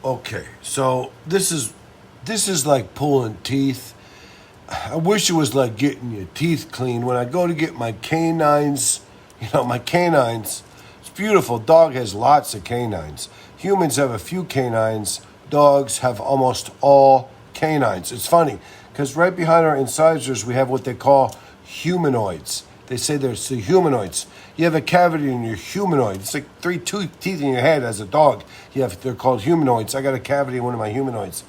Okay, so this is like pulling teeth. I wish it was like getting your teeth cleaned. When I go to get my canines, my canines, it's beautiful. Dog has lots of canines. Humans have a few canines. Dogs have almost all canines. It's funny because right behind our incisors we have what they call humanoids. They say there's the humanoids. You have a cavity in your humanoid. It's like two teeth in your head as a dog. They're called humanoids. I got a cavity in one of my humanoids.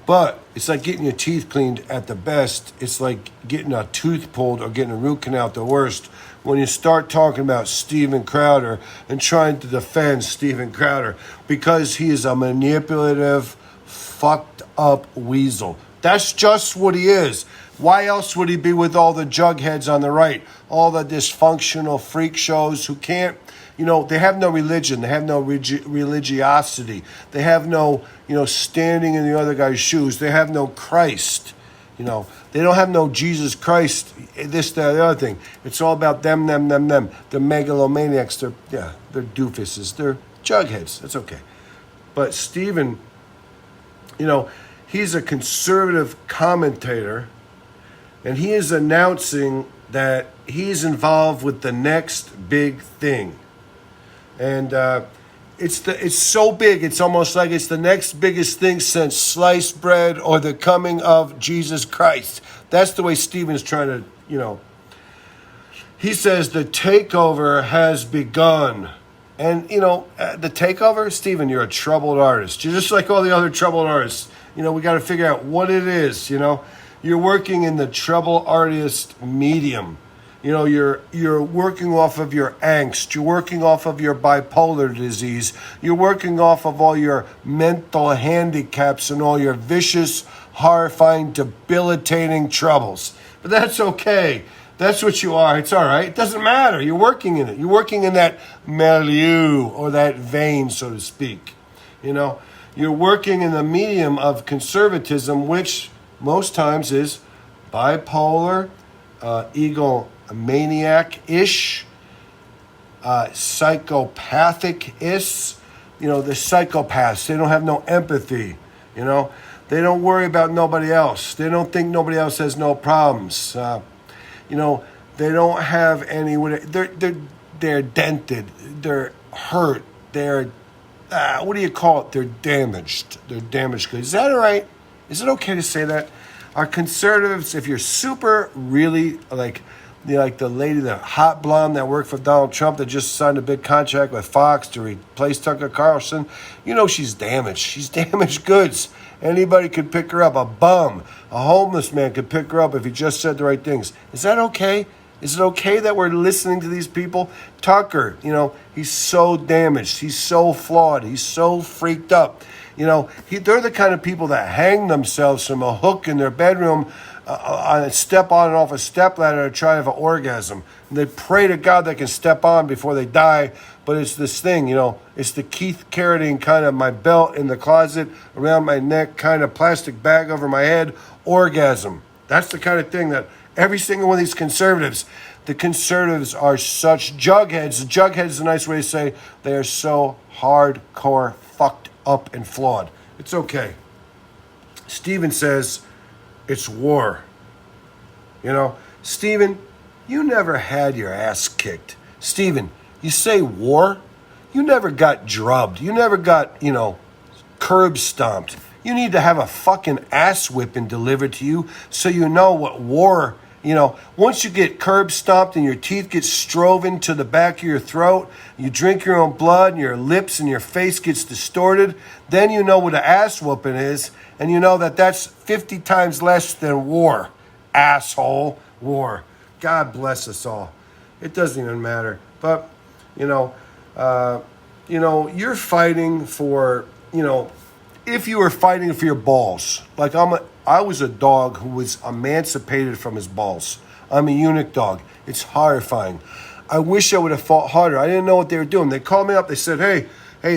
But it's like getting your teeth cleaned at the best. It's like getting a tooth pulled or getting a root canal at the worst. When you start talking about Steven Crowder and trying to defend Steven Crowder because he is a manipulative, fucked up weasel. That's just what he is. Why else would he be with all the jugheads on the right? All the dysfunctional freak shows who can't, they have no religion. They have no religiosity. They have no, standing in the other guy's shoes. They have no Christ. They don't have no Jesus Christ, this, that, the other thing. It's all about them. They're megalomaniacs. They're doofuses. They're jugheads. That's okay. But Steven, he's a conservative commentator, and he is announcing that he's involved with the next big thing. And it's so big, it's almost like it's the next biggest thing since sliced bread or the coming of Jesus Christ. That's the way Stephen's trying to, He says the takeover has begun. And, the takeover, Stephen, you're a troubled artist. You're just like all the other troubled artists. We got to figure out what it is, You're working in the trouble artist medium. You're working off of your angst. You're working off of your bipolar disease. You're working off of all your mental handicaps and all your vicious, horrifying, debilitating troubles. But that's okay. That's what you are. It's all right. It doesn't matter. You're working in it. You're working in that milieu or that vein, so to speak. You're working in the medium of conservatism, which most times is bipolar, egomaniac-ish, psychopathic-ish. The psychopaths, they don't have no empathy. They don't worry about nobody else. They don't think nobody else has no problems. They don't have any. They're dented. They're hurt. They're what do you call it? They're damaged. They're damaged goods. Is that all right? Is it okay to say that? Are conservatives, if you're super really like the lady, the hot blonde that worked for Donald Trump that just signed a big contract with Fox to replace Tucker Carlson, she's damaged. She's damaged goods. Anybody could pick her up. A bum, a homeless man could pick her up if he just said the right things. Is that okay? Is it okay that we're listening to these people? Tucker, he's so damaged. He's so flawed. He's so freaked up. They're the kind of people that hang themselves from a hook in their bedroom step on and off a stepladder to try to have an orgasm. And they pray to God they can step on before they die. But it's this thing, it's the Keith Carradine kind of my belt in the closet around my neck, kind of plastic bag over my head, orgasm. That's the kind of thing that every single one of these conservatives, the conservatives are such jugheads. Jughead is a nice way to say they are so hardcore fucked up and flawed. It's okay. Stephen says it's war. Stephen, you never had your ass kicked. Stephen, you say war? You never got drubbed. You never got, curb stomped. You need to have a fucking ass whipping delivered to you so you know what war. Once you get curb stomped and your teeth get strove into the back of your throat, you drink your own blood and your lips and your face gets distorted, then you know what an ass whooping is, and you know that that's 50 times less than war. Asshole. War. God bless us all. It doesn't even matter. But, you're fighting for, if you were fighting for your balls, like I was a dog who was emancipated from his balls. I'm a eunuch dog. It's horrifying. I wish I would have fought harder. I didn't know what they were doing. They called me up. They said,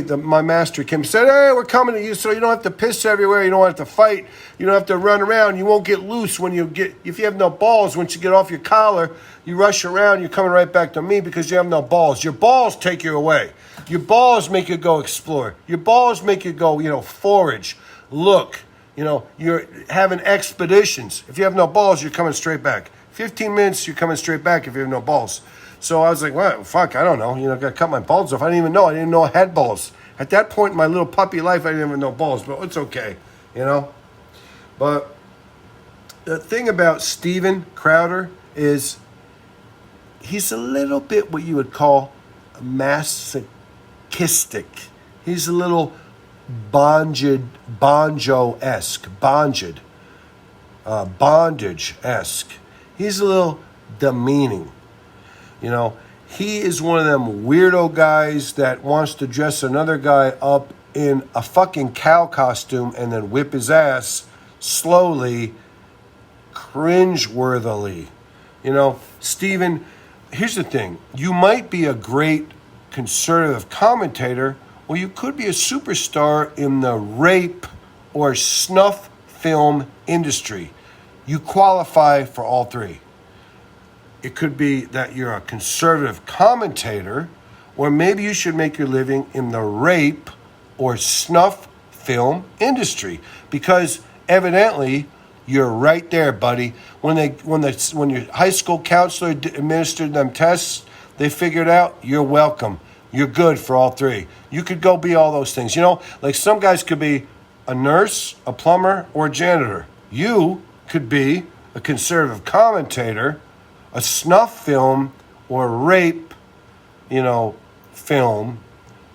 my master came and said, hey, we're coming to you so you don't have to piss everywhere. You don't have to fight. You don't have to run around. You won't get loose if you have no balls. Once you get off your collar, you rush around. You're coming right back to me because you have no balls. Your balls take you away. Your balls make you go explore. Your balls make you go, forage, look. You're having expeditions. If you have no balls, you're coming straight back. 15 minutes, you're coming straight back if you have no balls. So I was like, well, fuck, I don't know. Got to cut my balls off. I didn't even know. I didn't know I had balls. At that point in my little puppy life, I didn't even know balls, but it's okay, But the thing about Steven Crowder is he's a little bit what you would call masochistic. He's a little bondage-esque. Bondage-esque. He's a little demeaning. He is one of them weirdo guys that wants to dress another guy up in a fucking cow costume and then whip his ass slowly, cringe-worthily. Stephen, here's the thing. You might be a great conservative commentator, or you could be a superstar in the rape or snuff film industry. You qualify for all three. It could be that you're a conservative commentator, or maybe you should make your living in the rape or snuff film industry, because evidently you're right there, buddy. When your high school counselor administered them tests, they figured out you're welcome. You're good for all three. You could go be all those things. Like some guys could be a nurse, a plumber, or a janitor. You could be a conservative commentator, a snuff film, or rape, film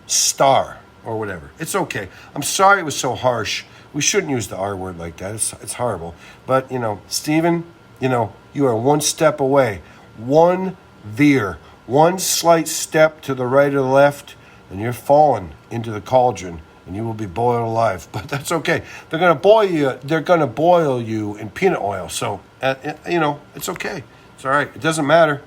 star or whatever. It's okay. I'm sorry it was so harsh. We shouldn't use the R word like that. It's horrible. But, Stephen, you are one step away. One veer. One slight step to the right or the left, and you're falling into the cauldron, and you will be boiled alive. But that's okay. They're going to boil you. They're going to boil you in peanut oil. So, it's okay. It's all right. It doesn't matter.